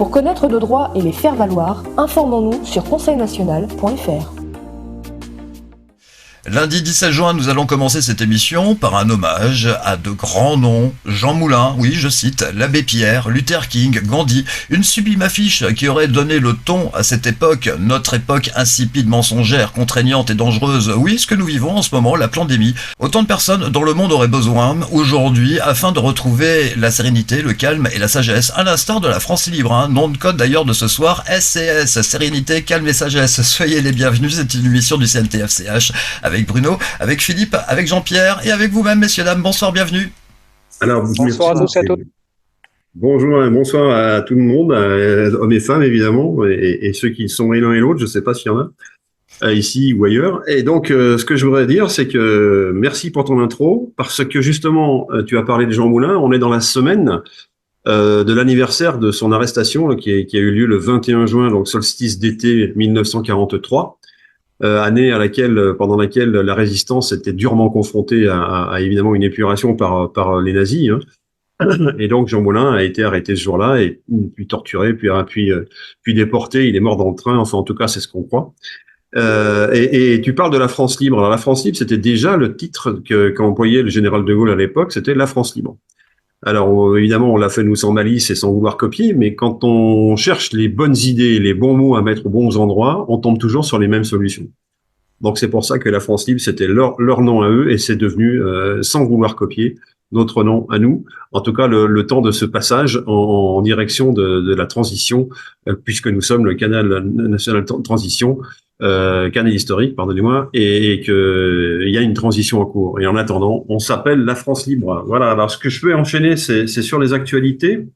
Pour connaître nos droits et les faire valoir, informons-nous sur conseilnational.fr. Lundi 17 juin, nous allons commencer cette émission par un hommage à de grands noms. Jean Moulin, oui, je cite, l'abbé Pierre, Luther King, Gandhi, une sublime affiche qui aurait donné le ton à cette époque, notre époque insipide, mensongère, contraignante et dangereuse. Oui, ce que nous vivons en ce moment, la pandémie. Autant de personnes dont le monde aurait besoin aujourd'hui afin de retrouver la sérénité, le calme et la sagesse, à l'instar de la France libre. Nom de code d'ailleurs de ce soir, SCS, sérénité, calme et sagesse. Soyez les bienvenus, c'est une émission du CNTFCH. Avec Bruno, avec Philippe, avec Jean-Pierre et avec vous-même, messieurs, dames. Bonsoir, bienvenue. Alors, bonsoir à tous et à toutes. Bonjour et bonsoir à tout le monde, hommes et femmes évidemment, et ceux qui sont l'un et l'autre, je ne sais pas s'il y en a ici ou ailleurs. Et donc, ce que je voudrais dire, c'est que merci pour ton intro, parce que justement, tu as parlé de Jean Moulin, on est dans la semaine de l'anniversaire de son arrestation qui a eu lieu le 21 juin, donc solstice d'été 1943. Année pendant laquelle la résistance était durement confrontée à évidemment une épuration par les nazis. Et donc Jean Moulin a été arrêté ce jour-là et puis torturé, puis déporté. Il est mort dans le train. Enfin, en tout cas, c'est ce qu'on croit. Et tu parles de la France libre. Alors la France libre, c'était déjà le titre qu'employait le général de Gaulle à l'époque. C'était la France libre. Alors évidemment, on l'a fait nous sans malice et sans vouloir copier, mais quand on cherche les bonnes idées, les bons mots à mettre aux bons endroits, on tombe toujours sur les mêmes solutions. Donc c'est pour ça que la France libre, c'était leur nom à eux, et c'est devenu, sans vouloir copier, notre nom à nous. En tout cas, le temps de ce passage en direction de la transition, puisque nous sommes le canal national de transition, canal historique, pardonnez-moi, et que il y a une transition en cours. Et en attendant, on s'appelle la France libre. Voilà. Alors, ce que je peux enchaîner, c'est sur les actualités,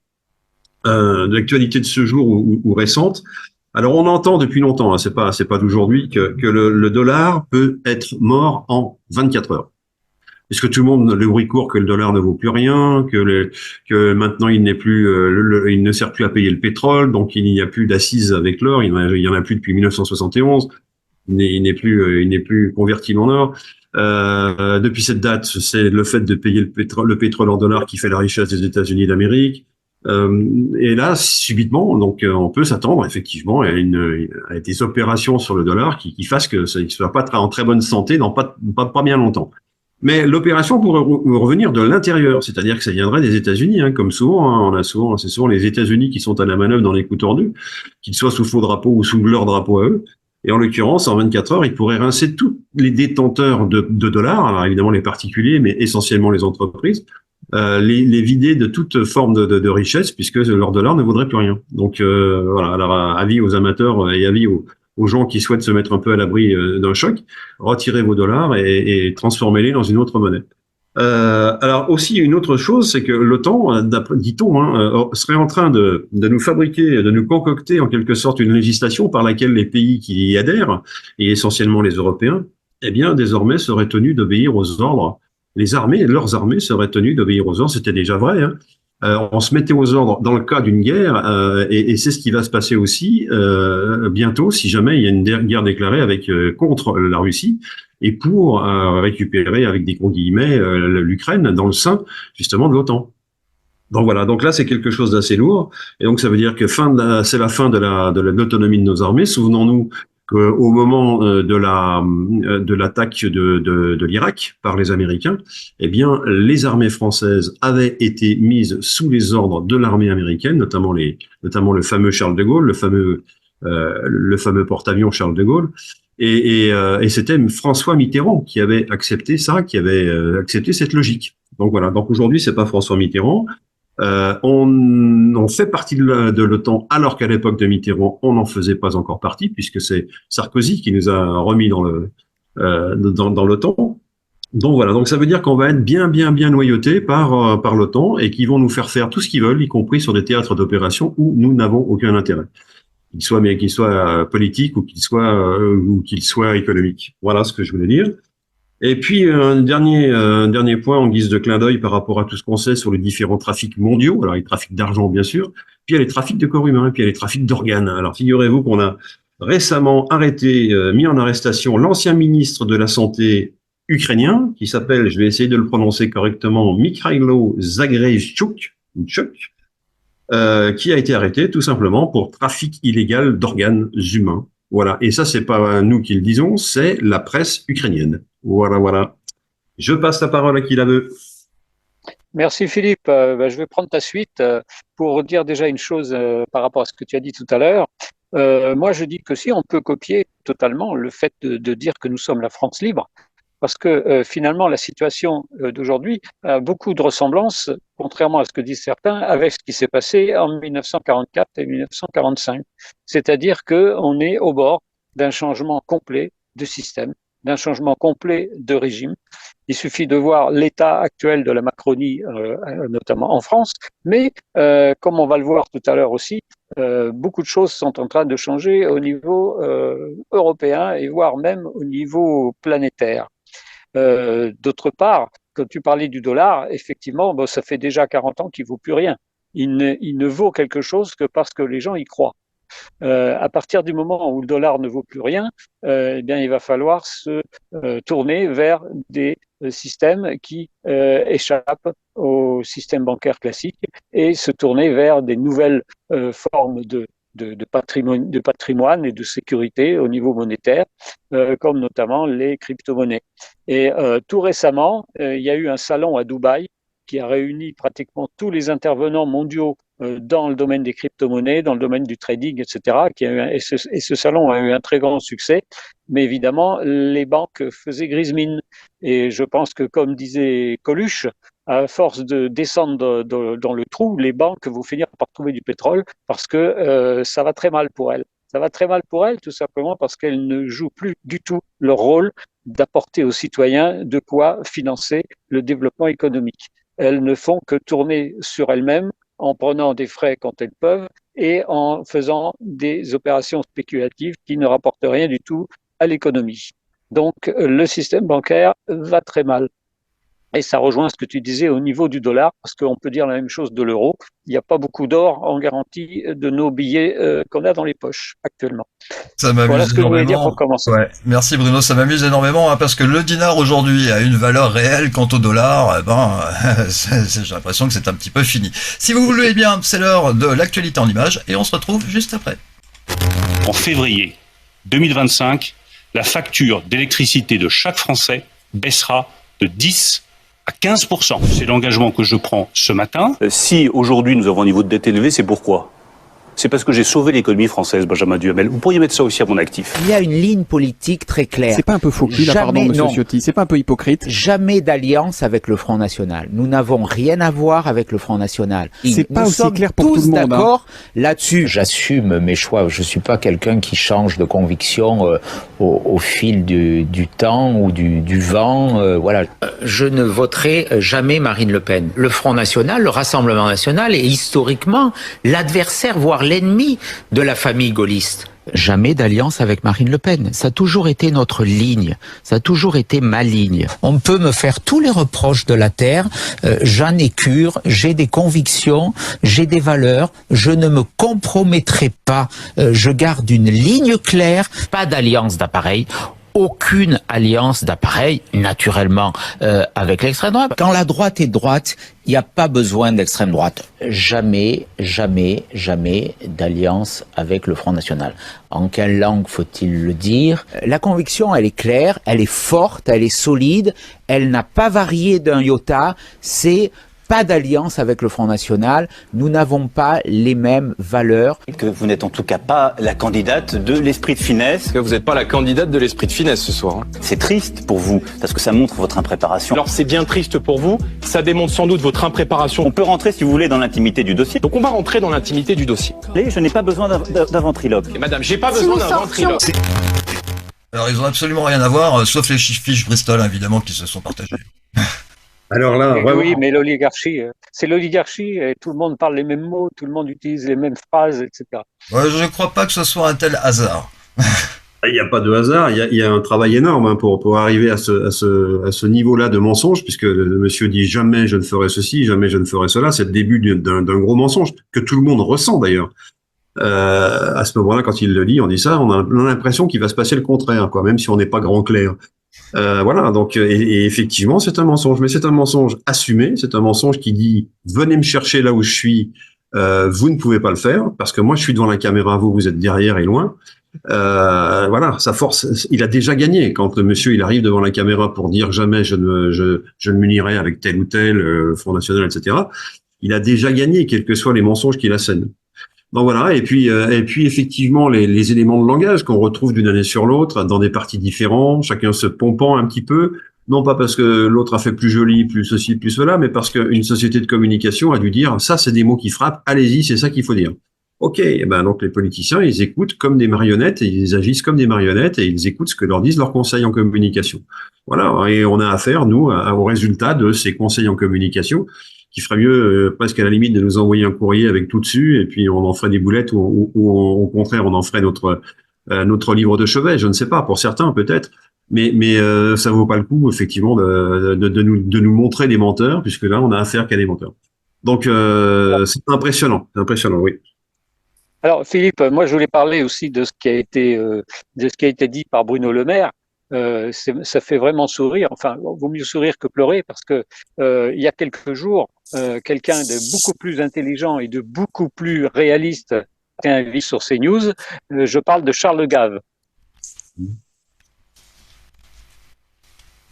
de l'actualité de ce jour ou récente. Alors, on entend depuis longtemps, c'est pas d'aujourd'hui, que le dollar peut être mort en 24 heures. Puisque tout le monde, le bruit court que le dollar ne vaut plus rien, que maintenant il n'est plus, il ne sert plus à payer le pétrole, donc il n'y a plus d'assises avec l'or, il y en a plus depuis 1971, il n'est plus convertible en or. Depuis cette date, c'est le fait de payer le pétrole en dollars qui fait la richesse des États-Unis d'Amérique. Et là, subitement, donc on peut s'attendre effectivement à des opérations sur le dollar qui fassent que ça ne soit pas en très bonne santé dans pas bien longtemps. Mais l'opération pourrait revenir de l'intérieur, c'est-à-dire que ça viendrait des États-Unis, comme souvent, c'est souvent les États-Unis qui sont à la manœuvre dans les coups tordus, qu'ils soient sous faux drapeau ou sous leur drapeau à eux. Et en l'occurrence, en 24 heures, ils pourraient rincer tous les détenteurs de dollars, alors évidemment les particuliers, mais essentiellement les entreprises, les vider de toute forme de richesse, puisque leur dollar ne vaudrait plus rien. Donc voilà, alors avis aux amateurs et avis aux gens qui souhaitent se mettre un peu à l'abri d'un choc, retirez vos dollars et transformez-les dans une autre monnaie. Alors aussi une autre chose, c'est que l'OTAN, dit-on, serait en train de nous fabriquer, de nous concocter en quelque sorte une législation par laquelle les pays qui y adhèrent, et essentiellement les Européens, eh bien désormais seraient tenus d'obéir aux ordres. Leurs armées seraient tenues d'obéir aux ordres. C'était déjà vrai. On se mettait aux ordres dans le cas d'une guerre, et c'est ce qui va se passer aussi bientôt, si jamais il y a une guerre déclarée contre la Russie, et pour récupérer, avec des gros guillemets, l'Ukraine dans le sein justement de l'OTAN. Donc voilà, donc là c'est quelque chose d'assez lourd, et donc ça veut dire que c'est la fin de l'autonomie de nos armées. Souvenons-nous qu'au moment de l'attaque de l'Irak par les Américains, eh bien les armées françaises avaient été mises sous les ordres de l'armée américaine, notamment le fameux Charles de Gaulle, le fameux porte-avions Charles de Gaulle, et c'était François Mitterrand qui avait accepté ça, qui avait accepté cette logique. Donc voilà, donc aujourd'hui c'est pas François Mitterrand. On fait partie de l'OTAN, alors qu'à l'époque de Mitterrand, on n'en faisait pas encore partie, puisque c'est Sarkozy qui nous a remis dans l'OTAN. Donc voilà, donc ça veut dire qu'on va être bien noyauté par l'OTAN, et qu'ils vont nous faire tout ce qu'ils veulent, y compris sur des théâtres d'opération où nous n'avons aucun intérêt, qu'il soit politique ou qu'il soit économique. Voilà ce que je voulais dire. Et puis un dernier point en guise de clin d'œil par rapport à tout ce qu'on sait sur les différents trafics mondiaux. Alors les trafics d'argent bien sûr, puis il y a les trafics de corps humains, puis il y a les trafics d'organes. Alors figurez-vous qu'on a récemment mis en arrestation l'ancien ministre de la Santé ukrainien, qui s'appelle, je vais essayer de le prononcer correctement, Mikhailo Zagrevchuk, qui a été arrêté tout simplement pour trafic illégal d'organes humains. Voilà. Et ça, c'est pas nous qui le disons, c'est la presse ukrainienne. Voilà, voilà. Je passe la parole à qui la veut. Merci Philippe. Je vais prendre ta suite pour dire déjà une chose par rapport à ce que tu as dit tout à l'heure. Moi, je dis que si on peut copier totalement le fait de dire que nous sommes la France libre, parce que finalement, la situation d'aujourd'hui a beaucoup de ressemblances, contrairement à ce que disent certains, avec ce qui s'est passé en 1944 et 1945. C'est-à-dire qu'on est au bord d'un changement complet de système, d'un changement complet de régime. Il suffit de voir l'état actuel de la Macronie, notamment en France, mais comme on va le voir tout à l'heure aussi, beaucoup de choses sont en train de changer au niveau européen et voire même au niveau planétaire. D'autre part, quand tu parlais du dollar, effectivement, bon, ça fait déjà 40 ans qu'il ne vaut plus rien. Il ne vaut quelque chose que parce que les gens y croient. À partir du moment où le dollar ne vaut plus rien, eh bien, il va falloir se tourner vers des systèmes qui échappent au système bancaire classique et se tourner vers des nouvelles formes de patrimoine et de sécurité au niveau monétaire, comme notamment les crypto-monnaies. Et tout récemment, il y a eu un salon à Dubaï qui a réuni pratiquement tous les intervenants mondiaux dans le domaine des crypto-monnaies, dans le domaine du trading, etc. Et ce salon a eu un très grand succès, mais évidemment, les banques faisaient grise mine. Et je pense que, comme disait Coluche, à force de descendre dans le trou, les banques vont finir par trouver du pétrole parce que ça va très mal pour elles. Ça va très mal pour elles, tout simplement parce qu'elles ne jouent plus du tout leur rôle d'apporter aux citoyens de quoi financer le développement économique. Elles ne font que tourner sur elles-mêmes en prenant des frais quand elles peuvent et en faisant des opérations spéculatives qui ne rapportent rien du tout à l'économie. Donc, le système bancaire va très mal. Et ça rejoint ce que tu disais au niveau du dollar, parce qu'on peut dire la même chose de l'euro. Il n'y a pas beaucoup d'or en garantie de nos billets qu'on a dans les poches actuellement. Ça m'amuse voilà ce que énormément. Je voulais dire pour commencer. Ouais. Merci Bruno, ça m'amuse énormément hein, parce que le dinar aujourd'hui a une valeur réelle quant au dollar. J'ai l'impression que c'est un petit peu fini. Si vous voulez bien, c'est l'heure de l'actualité en images et on se retrouve juste après. En février 2025, la facture d'électricité de chaque Français baissera de 10 à 15%. C'est l'engagement que je prends ce matin. Si aujourd'hui nous avons un niveau de dette élevé, c'est pourquoi ? C'est parce que j'ai sauvé l'économie française, Benjamin Duhamel. Vous pourriez mettre ça aussi à mon actif. Il y a une ligne politique très claire. C'est pas un peu faux cul, là, pardon, monsieur Ciotti. C'est pas un peu hypocrite. Jamais d'alliance avec le Front National. Nous n'avons rien à voir avec le Front National. C'est pas aussi clair pour tout le monde. D'accord là-dessus. J'assume mes choix. Je suis pas quelqu'un qui change de conviction au fil du temps ou du vent. Voilà. Je ne voterai jamais Marine Le Pen. Le Front National, le Rassemblement National est historiquement l'adversaire, voire l'ennemi de la famille gaulliste. Jamais d'alliance avec Marine Le Pen. Ça a toujours été notre ligne. Ça a toujours été ma ligne. On peut me faire tous les reproches de la terre. J'en ai cure. J'ai des convictions. J'ai des valeurs. Je ne me compromettrai pas. Je garde une ligne claire. Pas d'alliance d'appareil. Aucune alliance d'appareil, naturellement, avec l'extrême droite. Quand la droite est droite, il n'y a pas besoin d'extrême droite. Jamais, jamais, jamais d'alliance avec le Front National. En quelle langue faut-il le dire ? La conviction, elle est claire, elle est forte, elle est solide, elle n'a pas varié d'un iota, c'est pas d'alliance avec le Front National, nous n'avons pas les mêmes valeurs. Que vous n'êtes en tout cas pas la candidate de l'esprit de finesse. Que vous n'êtes pas la candidate de l'esprit de finesse ce soir. Hein. C'est triste pour vous, parce que ça montre votre impréparation. Alors c'est bien triste pour vous, ça démontre sans doute votre impréparation. On peut rentrer si vous voulez dans l'intimité du dossier. Donc on va rentrer dans l'intimité du dossier. Je n'ai pas besoin d'un ventriloque. Et madame, j'ai pas besoin d'un ventriloque. Alors ils ont absolument rien à voir, sauf les fiches Bristol évidemment qui se sont partagées. Alors là, vraiment... Oui, mais l'oligarchie, c'est l'oligarchie et tout le monde parle les mêmes mots, tout le monde utilise les mêmes phrases, etc. Ouais, je ne crois pas que ce soit un tel hasard. Il n'y a pas de hasard, il y a un travail énorme hein, pour arriver à ce niveau-là de mensonge, puisque le monsieur dit jamais je ne ferai ceci, jamais je ne ferai cela. C'est le début d'un gros mensonge que tout le monde ressent d'ailleurs. À ce moment-là, quand il le dit, on dit ça, on a l'impression qu'il va se passer le contraire, quoi, même si on n'est pas grand clair. Voilà, donc et effectivement, c'est un mensonge, mais c'est un mensonge assumé, c'est un mensonge qui dit venez me chercher là où je suis, Vous ne pouvez pas le faire parce que moi je suis devant la caméra, vous êtes derrière et loin. Voilà, sa force, il a déjà gagné quand le monsieur il arrive devant la caméra pour dire jamais je ne m'unirai avec tel ou tel Front National, etc. Il a déjà gagné, quels que soient les mensonges qu'il assène. Donc voilà, et puis effectivement les éléments de langage qu'on retrouve d'une année sur l'autre dans des partis différents, chacun se pompant un petit peu, non pas parce que l'autre a fait plus joli, plus ceci, plus cela, mais parce qu'une société de communication a dû dire ça c'est des mots qui frappent, allez-y, c'est ça qu'il faut dire. Ok, et ben donc les politiciens ils écoutent comme des marionnettes et ils agissent comme des marionnettes et ils écoutent ce que leur disent leurs conseils en communication. Voilà, et on a affaire nous au résultat de ces conseils en communication qui ferait mieux presque à la limite de nous envoyer un courrier avec tout dessus et puis on en ferait des boulettes ou au contraire on en ferait notre livre de chevet, je ne sais pas, pour certains peut-être, mais ça vaut pas le coup effectivement de nous montrer des menteurs puisque là on a affaire qu'à des menteurs. Donc c'est impressionnant, oui. Alors Philippe, moi je voulais parler aussi de ce qui a été dit par Bruno Le Maire. Ça fait vraiment sourire. Enfin, vaut mieux sourire que pleurer parce que il y a quelques jours, quelqu'un de beaucoup plus intelligent et de beaucoup plus réaliste a été invité sur CNews. Je parle de Charles Gave.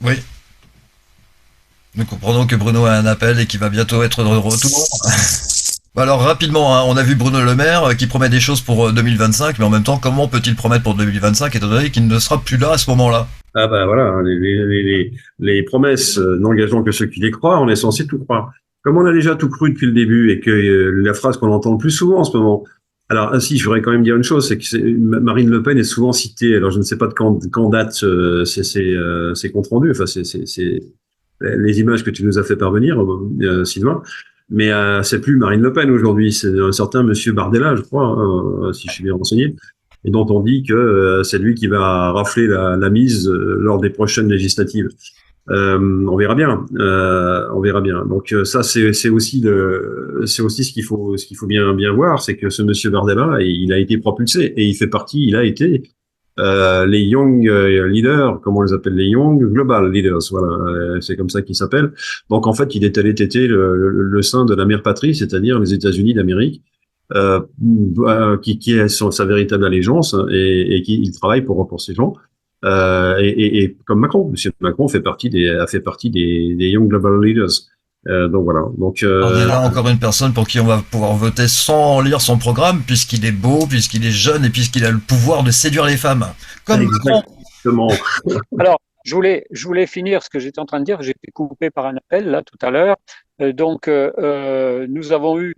Oui. Nous comprenons que Bruno a un appel et qu'il va bientôt être de retour. Alors rapidement, hein, on a vu Bruno Le Maire qui promet des choses pour 2025, mais en même temps, comment peut-il promettre pour 2025 étant donné qu'il ne sera plus là à ce moment-là? Ah bah voilà, les promesses n'engageant que ceux qui les croient, on est censé tout croire. Comme on a déjà tout cru depuis le début et que la phrase qu'on entend le plus souvent en ce moment. Alors ainsi, je voudrais quand même dire une chose, c'est que Marine Le Pen est souvent citée. Alors je ne sais pas de quand date ces comptes rendus. Enfin, c'est les images que tu nous as fait parvenir, Sylvain. Mais c'est plus Marine Le Pen aujourd'hui, c'est un certain Monsieur Bardella, je crois, hein, si je suis bien renseigné, et dont on dit que c'est lui qui va rafler la mise lors des prochaines législatives. On verra bien, on verra bien. Donc ça, c'est aussi ce qu'il faut bien voir, c'est que ce Monsieur Bardella, il a été propulsé et il a été les Young Leaders, comme on les appelle, les Young Global Leaders, voilà, c'est comme ça qu'ils s'appellent. Donc en fait, il est allé téter le sein de la mère patrie, c'est-à-dire les États-Unis d'Amérique, qui est sa véritable allégeance et qui il travaille pour ces gens. Et comme Macron, Monsieur Macron a fait partie des Young Global Leaders. Donc voilà. Donc on est là encore une personne pour qui on va pouvoir voter sans lire son programme, puisqu'il est beau, puisqu'il est jeune et puisqu'il a le pouvoir de séduire les femmes. Comme exactement. Alors, je voulais finir ce que j'étais en train de dire. J'ai été coupé par un appel là tout à l'heure. Nous avons eu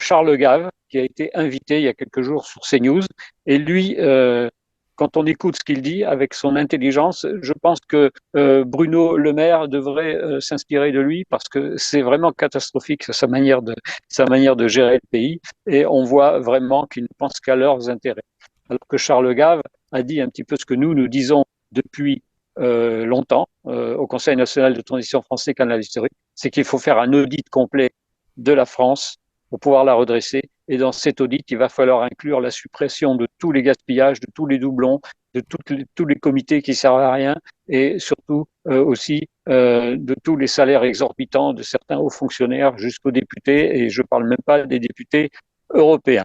Charles Gave qui a été invité il y a quelques jours sur CNews et lui. Quand on écoute ce qu'il dit avec son intelligence, je pense que Bruno Le Maire devrait s'inspirer de lui parce que c'est vraiment catastrophique sa manière de gérer le pays et on voit vraiment qu'ils ne pensent qu'à leurs intérêts. Alors que Charles Gave a dit un petit peu ce que nous disons depuis longtemps au Conseil national de transition français canal historique, c'est qu'il faut faire un audit complet de la France pour pouvoir la redresser. Et dans cet audit, il va falloir inclure la suppression de tous les gaspillages, de tous les doublons, de tous les comités qui servent à rien, et surtout aussi de tous les salaires exorbitants de certains hauts fonctionnaires jusqu'aux députés, et je ne parle même pas des députés européens.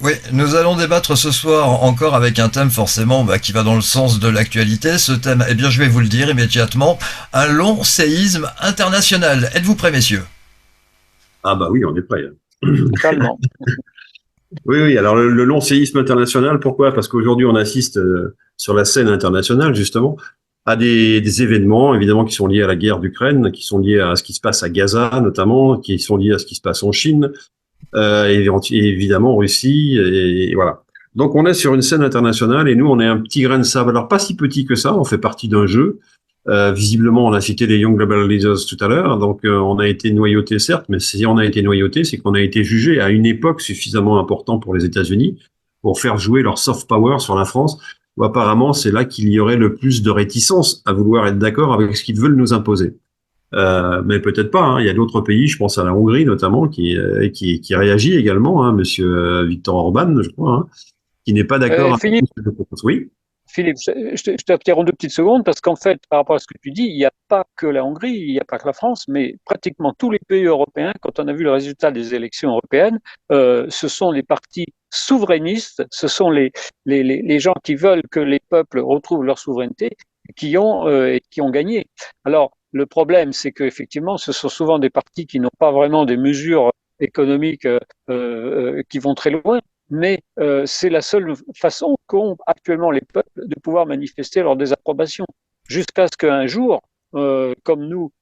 Oui, nous allons débattre ce soir encore avec un thème forcément qui va dans le sens de l'actualité. Ce thème, eh bien je vais vous le dire immédiatement, un long séisme international. Êtes-vous prêts, messieurs ? Ah bah oui, on est prêt. Totalement. Oui. Alors le long séisme international, pourquoi? Parce qu'aujourd'hui on assiste sur la scène internationale justement à des événements évidemment qui sont liés à la guerre d'Ukraine, qui sont liés à ce qui se passe à Gaza notamment, qui sont liés à ce qui se passe en Chine, et évidemment en Russie, et voilà. Donc on est sur une scène internationale et nous on est un petit grain de sable. Alors pas si petit que ça, on fait partie d'un jeu. Visiblement, on a cité les Young Global Leaders tout à l'heure, donc on a été noyauté certes, mais si on a été noyauté, c'est qu'on a été jugé à une époque suffisamment importante pour les États-Unis pour faire jouer leur soft power sur la France, où apparemment c'est là qu'il y aurait le plus de réticence à vouloir être d'accord avec ce qu'ils veulent nous imposer. Mais peut-être pas, hein. Il y a d'autres pays, je pense à la Hongrie notamment, qui réagit également, hein, Monsieur Viktor Orban, je crois, hein, qui n'est pas d'accord avec ce que je propose. Oui. Philippe, je t'interromps 2 petites secondes parce qu'en fait, par rapport à ce que tu dis, il n'y a pas que la Hongrie, il n'y a pas que la France, mais pratiquement tous les pays européens, quand on a vu le résultat des élections européennes, ce sont les partis souverainistes, ce sont les gens qui veulent que les peuples retrouvent leur souveraineté qui ont gagné. Alors, le problème, c'est qu'effectivement, ce sont souvent des partis qui n'ont pas vraiment des mesures économiques qui vont très loin, mais c'est la seule façon qu'ont actuellement les peuples de pouvoir manifester leur désapprobation. Jusqu'à ce qu'un jour, comme nous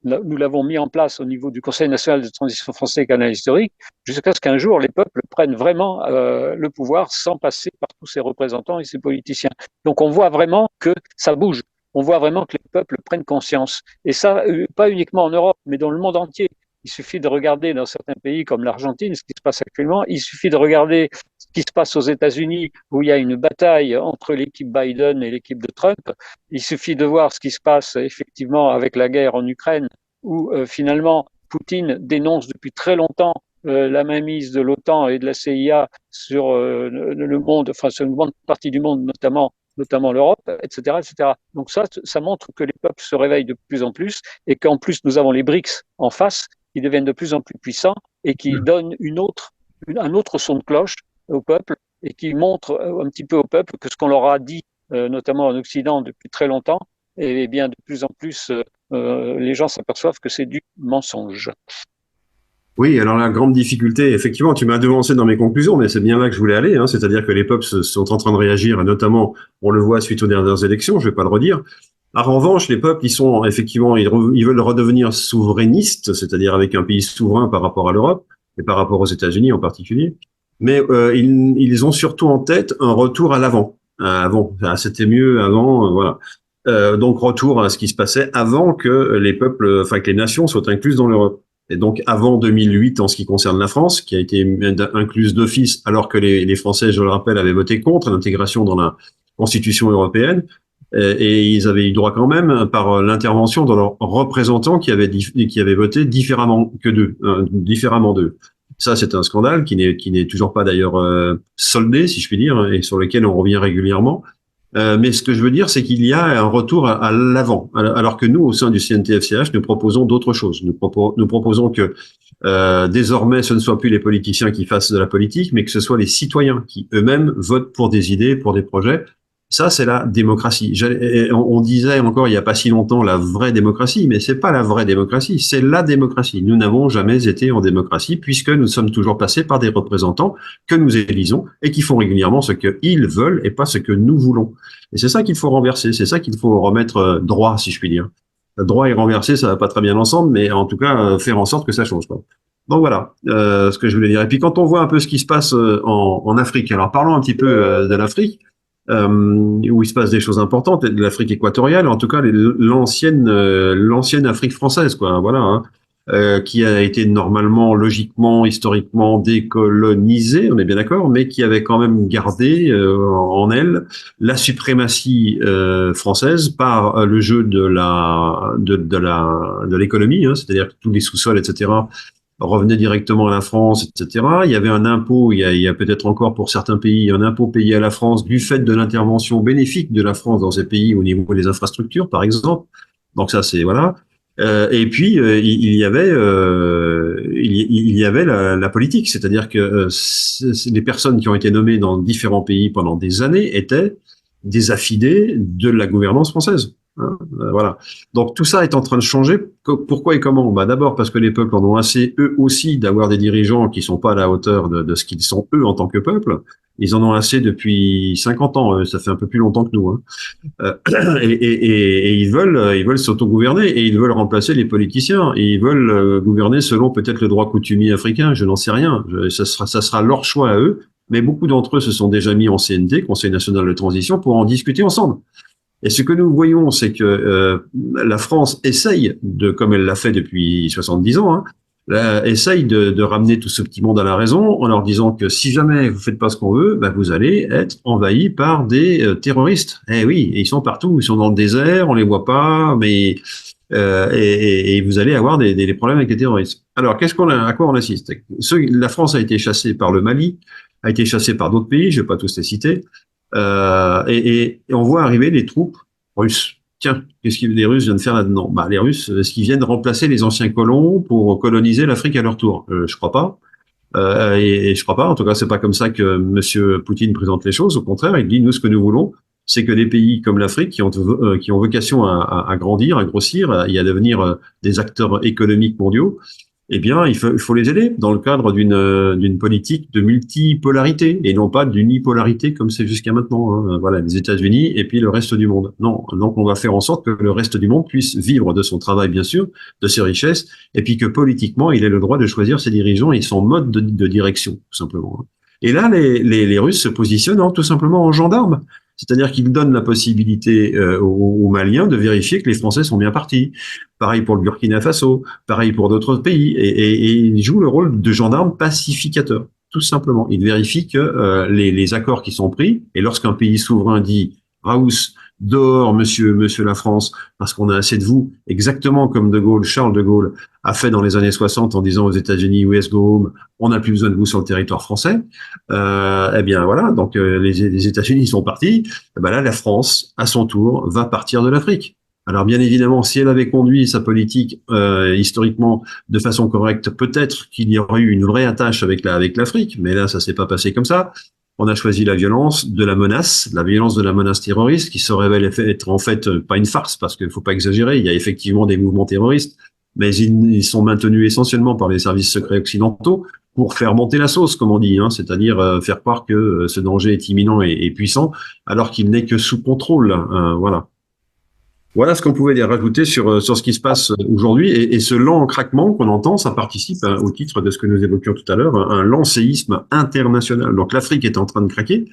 l'avons mis en place au niveau du Conseil national de transition français et canal historique, jusqu'à ce qu'un jour les peuples prennent vraiment le pouvoir sans passer par tous ces représentants et ces politiciens. Donc on voit vraiment que ça bouge. On voit vraiment que les peuples prennent conscience. Et ça, pas uniquement en Europe, mais dans le monde entier. Il suffit de regarder dans certains pays comme l'Argentine, ce qui se passe actuellement. Il suffit de regarder ce qui se passe aux États-Unis, où il y a une bataille entre l'équipe Biden et l'équipe de Trump. Il suffit de voir ce qui se passe effectivement avec la guerre en Ukraine, où finalement Poutine dénonce depuis très longtemps la mainmise de l'OTAN et de la CIA sur le monde, enfin sur une grande partie du monde, notamment l'Europe, etc., etc. Donc ça montre que les peuples se réveillent de plus en plus et qu'en plus nous avons les BRICS en face qui deviennent de plus en plus puissants et qui donnent un autre son de cloche au peuple et qui montrent un petit peu au peuple que ce qu'on leur a dit, notamment en Occident depuis très longtemps, et bien de plus en plus les gens s'aperçoivent que c'est du mensonge. Oui, alors la grande difficulté, effectivement, tu m'as devancé dans mes conclusions, mais c'est bien là que je voulais aller, hein, c'est-à-dire que les peuples sont en train de réagir, et notamment, on le voit suite aux dernières élections, je vais pas le redire. En revanche, les peuples, ils sont effectivement, ils veulent redevenir souverainistes, c'est-à-dire avec un pays souverain par rapport à l'Europe, et par rapport aux États-Unis en particulier, mais ils ont surtout en tête un retour à l'avant. Avant, c'était mieux avant, voilà. Donc retour à ce qui se passait avant que les peuples, enfin que les nations soient incluses dans l'Europe. Et donc avant 2008 en ce qui concerne la France, qui a été incluse d'office alors que les Français, je le rappelle, avaient voté contre l'intégration dans la Constitution européenne, et ils avaient eu droit quand même par l'intervention de leurs représentants qui avaient voté différemment d'eux. Ça, c'est un scandale qui n'est toujours pas d'ailleurs soldé, si je puis dire, et sur lequel on revient régulièrement. Mais ce que je veux dire, c'est qu'il y a un retour à l'avant, alors que nous, au sein du CNTF-CH, nous proposons d'autres choses. Nous proposons que désormais, ce ne soient plus les politiciens qui fassent de la politique, mais que ce soit les citoyens qui eux-mêmes votent pour des idées, pour des projets. Ça, c'est la démocratie. On disait encore il n'y a pas si longtemps la vraie démocratie, mais c'est pas la vraie démocratie, c'est la démocratie. Nous n'avons jamais été en démocratie puisque nous sommes toujours passés par des représentants que nous élisons et qui font régulièrement ce qu'ils veulent et pas ce que nous voulons. Et c'est ça qu'il faut renverser, c'est ça qu'il faut remettre droit, si je puis dire. Droit et renversé, ça va pas très bien ensemble, mais en tout cas, faire en sorte que ça change, quoi. Donc voilà, ce que je voulais dire. Et puis quand on voit un peu ce qui se passe en Afrique, alors parlons un petit peu de l'Afrique. Où il se passe des choses importantes, de l'Afrique équatoriale, en tout cas l'ancienne Afrique française, quoi. Voilà, hein, qui a été normalement, logiquement, historiquement décolonisée, on est bien d'accord, mais qui avait quand même gardé en elle la suprématie française par le jeu de l'économie, hein, c'est-à-dire que tous les sous-sols, etc. revenait directement à la France, etc. Il y avait un impôt, il y a peut-être encore pour certains pays un impôt payé à la France du fait de l'intervention bénéfique de la France dans ces pays au niveau des infrastructures, par exemple. Donc ça, c'est voilà. Et puis il y avait la politique, c'est-à-dire que les personnes qui ont été nommées dans différents pays pendant des années étaient des affidés de la gouvernance française. Hein, voilà. Donc tout ça est en train de changer. Pourquoi et comment? Bah d'abord parce que les peuples en ont assez eux aussi d'avoir des dirigeants qui sont pas à la hauteur de ce qu'ils sont eux en tant que peuple. Ils en ont assez depuis 50 ans. Ça fait un peu plus longtemps que nous. Hein. Et ils veulent s'autogouverner et ils veulent remplacer les politiciens. Et ils veulent gouverner selon peut-être le droit coutumier africain. Je n'en sais rien. Ça sera leur choix à eux. Mais beaucoup d'entre eux se sont déjà mis en CNT, Conseil national de transition, pour en discuter ensemble. Et ce que nous voyons, c'est que la France essaye comme elle l'a fait depuis 70 ans, hein, essaye de ramener tout ce petit monde à la raison en leur disant que si jamais vous faites pas ce qu'on veut, bah vous allez être envahis par des terroristes. Eh oui, et ils sont partout, ils sont dans le désert, on les voit pas, mais et vous allez avoir des problèmes avec les terroristes. Alors, à quoi on assiste? La France a été chassée par le Mali, a été chassée par d'autres pays, je vais pas tous les citer. Et on voit arriver les troupes russes. Tiens, qu'est-ce que les Russes viennent faire là-dedans? Bah, les Russes, est-ce qu'ils viennent remplacer les anciens colons pour coloniser l'Afrique à leur tour? Je crois pas. Et je crois pas. En tout cas, c'est pas comme ça que Monsieur Poutine présente les choses. Au contraire, il dit nous, ce que nous voulons, c'est que des pays comme l'Afrique, qui ont vocation à grandir, à grossir, et à devenir des acteurs économiques mondiaux, eh bien, il faut les aider dans le cadre d'une politique de multipolarité et non pas d'unipolarité comme c'est jusqu'à maintenant. Hein. Voilà, les États-Unis et puis le reste du monde. Non, donc on va faire en sorte que le reste du monde puisse vivre de son travail, bien sûr, de ses richesses, et puis que politiquement, il ait le droit de choisir ses dirigeants et son mode de direction, tout simplement. Hein. Et là, les Russes se positionnent tout simplement en gendarmes. C'est-à-dire qu'ils donnent la possibilité aux Maliens de vérifier que les Français sont bien partis. Pareil pour le Burkina Faso, pareil pour d'autres pays. Et ils jouent le rôle de gendarme pacificateur, tout simplement. Ils vérifient que les accords qui sont pris, et lorsqu'un pays souverain dit « Raous, dehors, monsieur la France, parce qu'on a assez de vous », exactement comme Charles de Gaulle a fait dans les années 60 en disant aux États-Unis « US go home », on n'a plus besoin de vous sur le territoire français. Eh bien voilà, donc les États-Unis sont partis. Et ben là, la France, à son tour, va partir de l'Afrique. Alors bien évidemment, si elle avait conduit sa politique historiquement de façon correcte, peut-être qu'il y aurait eu une vraie attache avec l'Afrique, mais là, ça s'est pas passé comme ça. On a choisi la violence de la menace terroriste, qui se révèle être en fait pas une farce, parce qu'il faut pas exagérer, il y a effectivement des mouvements terroristes, mais ils sont maintenus essentiellement par les services secrets occidentaux pour faire monter la sauce, comme on dit, hein, c'est-à-dire faire croire que ce danger est imminent et puissant, alors qu'il n'est que sous contrôle. Voilà. Voilà ce qu'on pouvait rajouter sur ce qui se passe aujourd'hui. Et ce lent craquement qu'on entend, ça participe au titre de ce que nous évoquions tout à l'heure, un lent séisme international. Donc l'Afrique est en train de craquer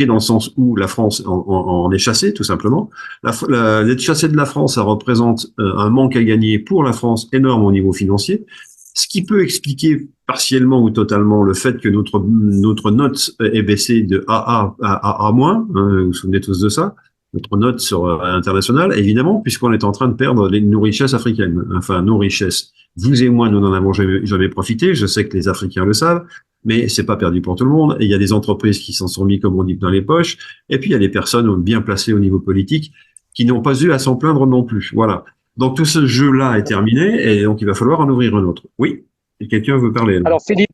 dans le sens où la France en est chassée, tout simplement. L'être chassée de la France, ça représente un manque à gagner pour la France énorme au niveau financier, ce qui peut expliquer partiellement ou totalement le fait que notre note est baissée de AA à A-, vous vous souvenez tous de ça, notre note sur internationale, évidemment, puisqu'on est en train de perdre nos richesses africaines, enfin nos richesses. Vous et moi, nous n'en avons jamais profité, je sais que les Africains le savent, mais c'est pas perdu pour tout le monde, et il y a des entreprises qui s'en sont mis, comme on dit, dans les poches, et puis il y a des personnes bien placées au niveau politique qui n'ont pas eu à s'en plaindre non plus. Voilà. Donc tout ce jeu-là est terminé, et donc il va falloir en ouvrir un autre. Oui, et quelqu'un veut parler. Là. Alors Philippe,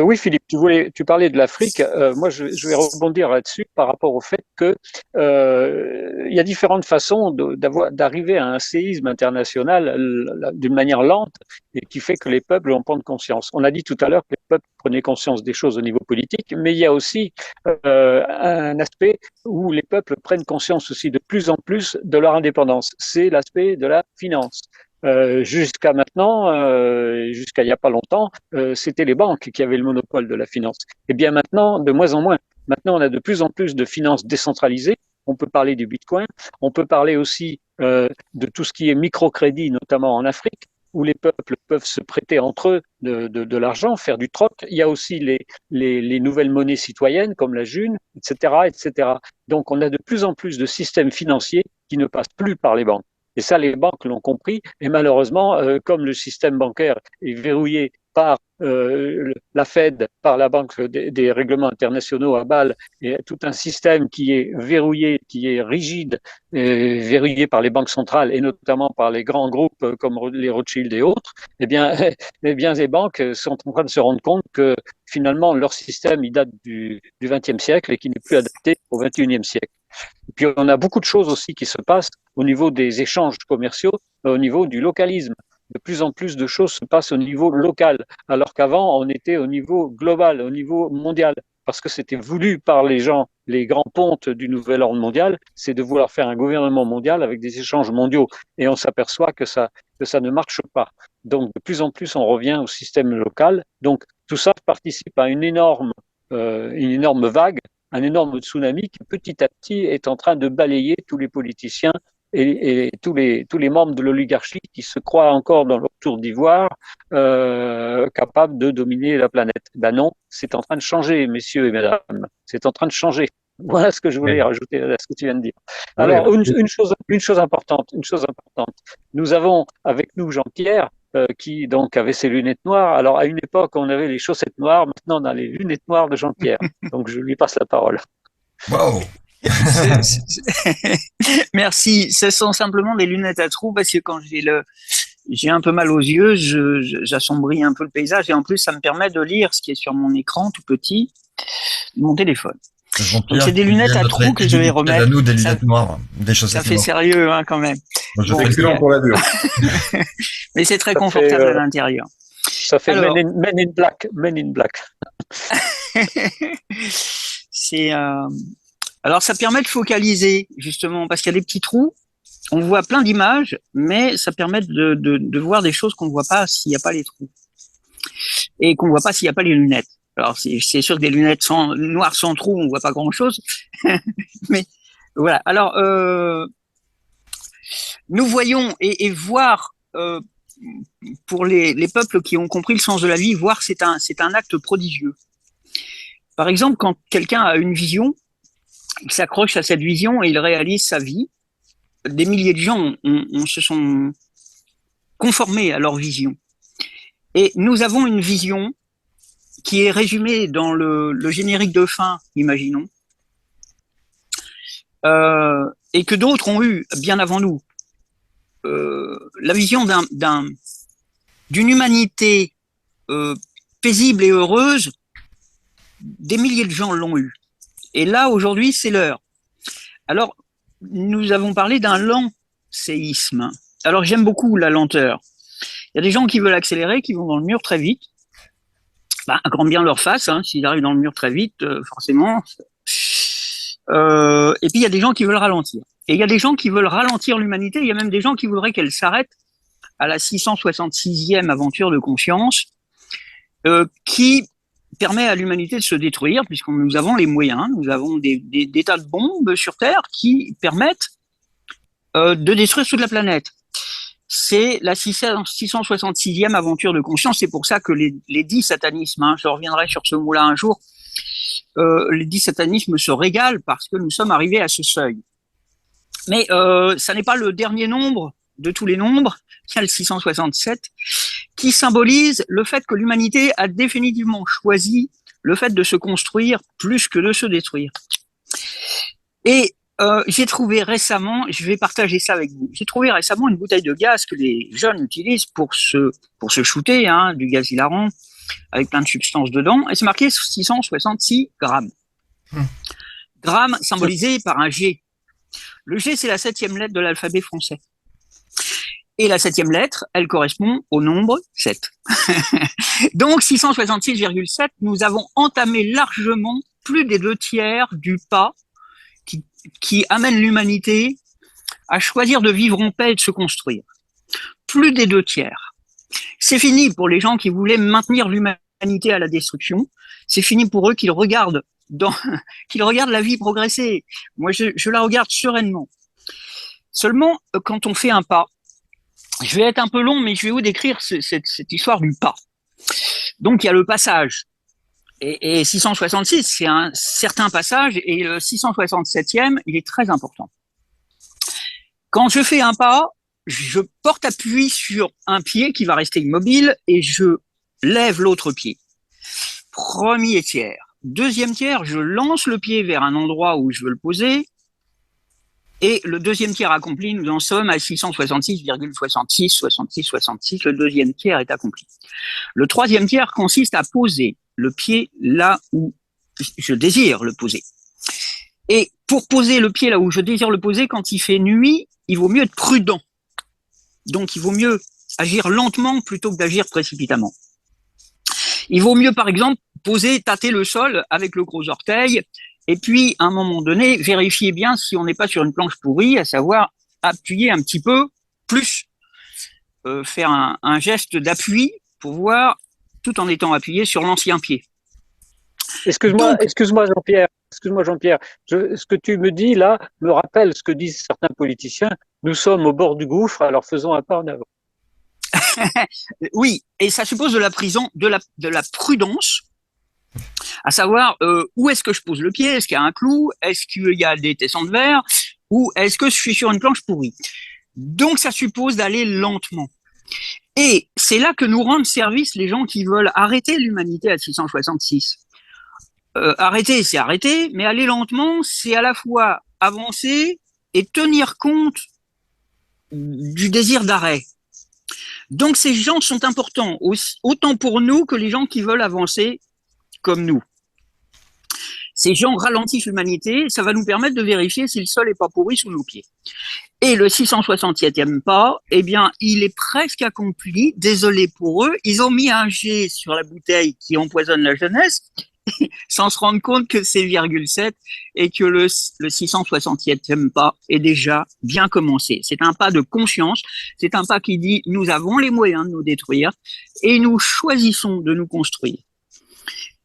oui Philippe, tu parlais de l'Afrique. Moi, je vais rebondir là-dessus par rapport au fait que il y a différentes façons d'arriver à un séisme international d'une manière lente et qui fait que les peuples en prennent conscience. On a dit tout à l'heure que les peuples prenaient conscience des choses au niveau politique, mais il y a aussi un aspect où les peuples prennent conscience aussi de plus en plus de leur indépendance. C'est l'aspect de la finance. Jusqu'à maintenant, jusqu'à il n'y a pas longtemps, c'était les banques qui avaient le monopole de la finance. Et bien maintenant, de moins en moins. Maintenant, on a de plus en plus de finances décentralisées. On peut parler du Bitcoin. On peut parler aussi de tout ce qui est microcrédit, notamment en Afrique, où les peuples peuvent se prêter entre eux de l'argent, faire du troc. Il y a aussi les nouvelles monnaies citoyennes, comme la June, etc., etc. Donc, on a de plus en plus de systèmes financiers qui ne passent plus par les banques. Et ça, les banques l'ont compris. Et malheureusement, comme le système bancaire est verrouillé par la Fed, par la Banque des règlements internationaux à Bâle, et tout un système qui est verrouillé, qui est rigide, verrouillé par les banques centrales et notamment par les grands groupes comme les Rothschild et autres, eh bien, les banques sont en train de se rendre compte que finalement, leur système, il date du XXe siècle et qui n'est plus adapté au XXIe siècle. Et puis, on a beaucoup de choses aussi qui se passent au niveau des échanges commerciaux, au niveau du localisme. De plus en plus de choses se passent au niveau local, alors qu'avant, on était au niveau global, au niveau mondial, parce que c'était voulu par les gens, les grands pontes du nouvel ordre mondial, c'est de vouloir faire un gouvernement mondial avec des échanges mondiaux. Et on s'aperçoit que ça ne marche pas. Donc, de plus en plus, on revient au système local. Donc, tout ça participe à une énorme vague, un énorme tsunami qui petit à petit est en train de balayer tous les politiciens et tous les membres de l'oligarchie qui se croient encore dans leur tour d'ivoire capables de dominer la planète. Ben non, c'est en train de changer, messieurs et mesdames. C'est en train de changer. Voilà ce que je voulais rajouter à ce que tu viens de dire. Alors, une chose importante. Nous avons avec nous Jean-Pierre, qui donc avait ses lunettes noires. Alors, à une époque, on avait les chaussettes noires. Maintenant, on a les lunettes noires de Jean-Pierre. Donc, je lui passe la parole. Waouh. Merci. Ce sont simplement des lunettes à trous parce que quand j'ai un peu mal aux yeux, j'assombris un peu le paysage et en plus, ça me permet de lire ce qui est sur mon écran tout petit, de mon téléphone. Donc, c'est des lunettes à trous que je vais remettre. À nous, des lunettes noires, des chaussettes ça fait noires. sérieux, hein, quand même. C'est excellent pour la dure. Mais c'est très confortable à l'intérieur. Ça fait Men in Black. Men in Black. Alors, ça permet de focaliser, justement, parce qu'il y a des petits trous. On voit plein d'images, mais ça permet de voir des choses qu'on ne voit pas s'il n'y a pas les trous. Et qu'on ne voit pas s'il n'y a pas les lunettes. Alors, c'est sûr que des lunettes noires sans trous, on ne voit pas grand-chose. Mais voilà. Alors, nous voyons et voir, pour les peuples qui ont compris le sens de la vie, voir, c'est un acte prodigieux. Par exemple, quand quelqu'un a une vision, il s'accroche à cette vision et il réalise sa vie. Des milliers de gens se sont conformés à leur vision. Et nous avons une vision qui est résumée dans le générique de fin, imaginons, et que d'autres ont eu bien avant nous. La vision d'une humanité paisible et heureuse, des milliers de gens l'ont eu. Et là, aujourd'hui, c'est l'heure. Alors, nous avons parlé d'un lent séisme. Alors, j'aime beaucoup la lenteur. Il y a des gens qui veulent accélérer, qui vont dans le mur très vite. Grand bien leur face, hein, s'ils arrivent dans le mur très vite, forcément. Et puis, il y a des gens qui veulent ralentir. Et il y a des gens qui veulent ralentir l'humanité. Il y a même des gens qui voudraient qu'elle s'arrête à la 666e aventure de conscience, qui permet à l'humanité de se détruire, puisque nous avons les moyens, nous avons des tas de bombes sur Terre qui permettent de détruire toute la planète. C'est la 666e aventure de conscience, c'est pour ça que les 10 satanismes, hein, je reviendrai sur ce mot-là un jour, les 10 satanismes se régalent parce que nous sommes arrivés à ce seuil. Mais ça n'est pas le dernier nombre de tous les nombres, il y a le 667, qui symbolise le fait que l'humanité a définitivement choisi le fait de se construire plus que de se détruire. Et j'ai trouvé récemment, je vais partager ça avec vous, j'ai trouvé récemment une bouteille de gaz que les jeunes utilisent pour se shooter, hein, du gaz hilarant, avec plein de substances dedans, et c'est marqué 666 grammes. Grammes symbolisé par un G. Le G, c'est la 7e lettre de l'alphabet français. Et la 7e lettre, elle correspond au nombre 7. Donc, 666,7, nous avons entamé largement plus des 2/3 du pas qui amène l'humanité à choisir de vivre en paix et de se construire. Plus des 2/3. C'est fini pour les gens qui voulaient maintenir l'humanité à la destruction. C'est fini pour eux qu'ils regardent la vie progresser. Moi, je la regarde sereinement. Seulement, quand on fait un pas, je vais être un peu long, mais je vais vous décrire cette histoire du pas. Donc, il y a le passage. Et 666, c'est un certain passage, et le 667e, il est très important. Quand je fais un pas, je porte appui sur un pied qui va rester immobile, et je lève l'autre pied. Premier tiers. Deuxième tiers, je lance le pied vers un endroit où je veux le poser, et le deuxième tiers accompli, nous en sommes à 666,66, 66, 66, le deuxième tiers est accompli. Le troisième tiers consiste à poser le pied là où je désire le poser. Et pour poser le pied là où je désire le poser, quand il fait nuit, il vaut mieux être prudent. Donc, il vaut mieux agir lentement plutôt que d'agir précipitamment. Il vaut mieux, par exemple, tâter le sol avec le gros orteil, et puis, à un moment donné, vérifier bien si on n'est pas sur une planche pourrie, à savoir appuyer un petit peu plus, faire un geste d'appui pour voir, tout en étant appuyé sur l'ancien pied. Excuse-moi Jean-Pierre. Ce que tu me dis là me rappelle ce que disent certains politiciens. Nous sommes au bord du gouffre, alors faisons un pas en avant. Oui, et ça suppose de la prudence, à savoir où est-ce que je pose le pied, est-ce qu'il y a un clou, est-ce qu'il y a des tessons de verre, ou est-ce que je suis sur une planche pourrie. Donc ça suppose d'aller lentement. Et c'est là que nous rendent service les gens qui veulent arrêter l'humanité à 666. arrêter, c'est arrêter, mais aller lentement, c'est à la fois avancer et tenir compte du désir d'arrêt. Donc ces gens sont importants, autant pour nous que les gens qui veulent avancer comme nous. Ces gens ralentissent l'humanité, ça va nous permettre de vérifier si le sol n'est pas pourri sous nos pieds. Et le 667e pas, eh bien, il est presque accompli. Désolé pour eux, ils ont mis un G sur la bouteille qui empoisonne la jeunesse, sans se rendre compte que c'est 0,7 et que le 667e pas est déjà bien commencé. C'est un pas de conscience, c'est un pas qui dit nous avons les moyens de nous détruire et nous choisissons de nous construire.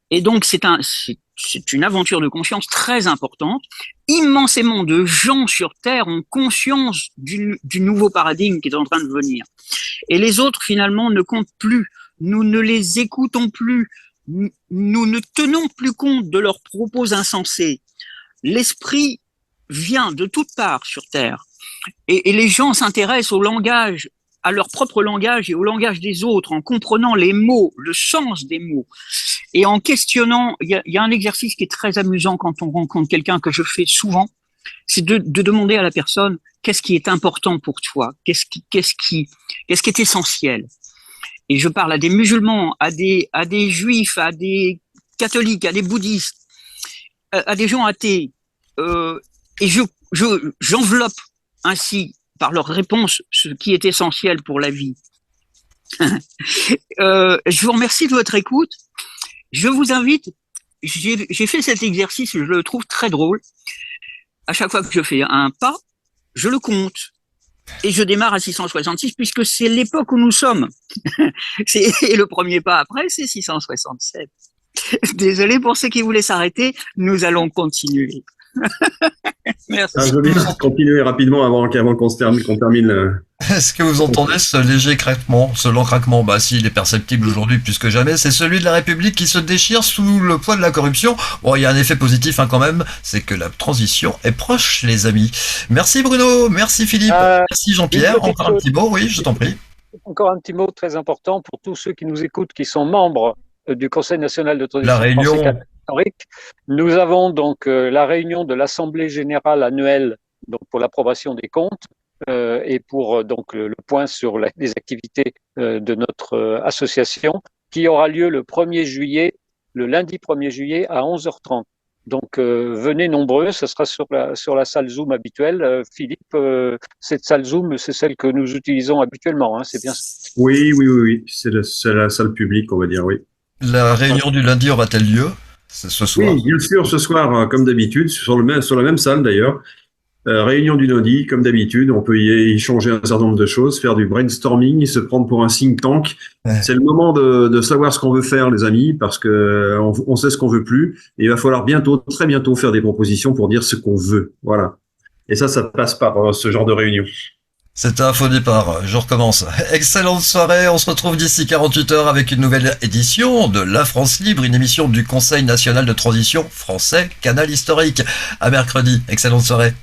Et donc c'est une aventure de conscience très importante. Immensément de gens sur Terre ont conscience du nouveau paradigme qui est en train de venir. Et les autres finalement ne comptent plus. Nous ne les écoutons plus. Nous ne tenons plus compte de leurs propos insensés. L'esprit vient de toutes parts sur Terre. Et les gens s'intéressent au langage, à leur propre langage et au langage des autres, en comprenant les mots, le sens des mots. Et en questionnant, il y a un exercice qui est très amusant quand on rencontre quelqu'un que je fais souvent, c'est de demander à la personne qu'est-ce qui est important pour toi, qu'est-ce qui est essentiel. Et je parle à des musulmans, à des juifs, à des catholiques, à des bouddhistes, à des gens athées. Et j'enveloppe ainsi par leur réponse ce qui est essentiel pour la vie. Je vous remercie de votre écoute. Je vous invite, j'ai fait cet exercice, je le trouve très drôle. À chaque fois que je fais un pas, je le compte. Et je démarre à 666 puisque c'est l'époque où nous sommes. Et le premier pas après, c'est 667. Désolé pour ceux qui voulaient s'arrêter, nous allons continuer. Merci. Je vais continuer rapidement avant qu'on termine. Est-ce que vous entendez ce léger craquement, ce lent craquement? Bah si, il est perceptible aujourd'hui plus que jamais. C'est celui de la République qui se déchire sous le poids de la corruption. Bon, il y a un effet positif quand même, c'est que la transition est proche, les amis. Merci Bruno, merci Philippe, merci Jean-Pierre. Encore un petit mot, oui, je t'en prie. Encore un petit mot très important pour tous ceux qui nous écoutent, qui sont membres du Conseil national de transition. La réunion. Nous avons donc la réunion de l'Assemblée générale annuelle donc pour l'approbation des comptes et pour donc le point sur les activités de notre association qui aura lieu le 1er juillet, le lundi 1er juillet à 11h30. Donc venez nombreux, ce sera sur la salle Zoom habituelle. Philippe, cette salle Zoom, c'est celle que nous utilisons habituellement, hein, c'est bien ça? Oui, c'est la salle publique, on va dire, oui. La réunion du lundi aura-t-elle lieu? C'est ce soir. Oui, bien sûr, ce soir, comme d'habitude, sur la même salle d'ailleurs. Réunion du lundi, comme d'habitude, on peut y échanger un certain nombre de choses, faire du brainstorming, se prendre pour un think tank. Ouais. C'est le moment de savoir ce qu'on veut faire, les amis, parce que on sait ce qu'on veut plus. Et il va falloir très bientôt faire des propositions pour dire ce qu'on veut. Voilà. Et ça passe par ce genre de réunion. C'est un faux départ, je recommence. Excellente soirée, on se retrouve d'ici 48 heures avec une nouvelle édition de La France Libre, une émission du Conseil national de transition français, Canal historique. À mercredi, excellente soirée.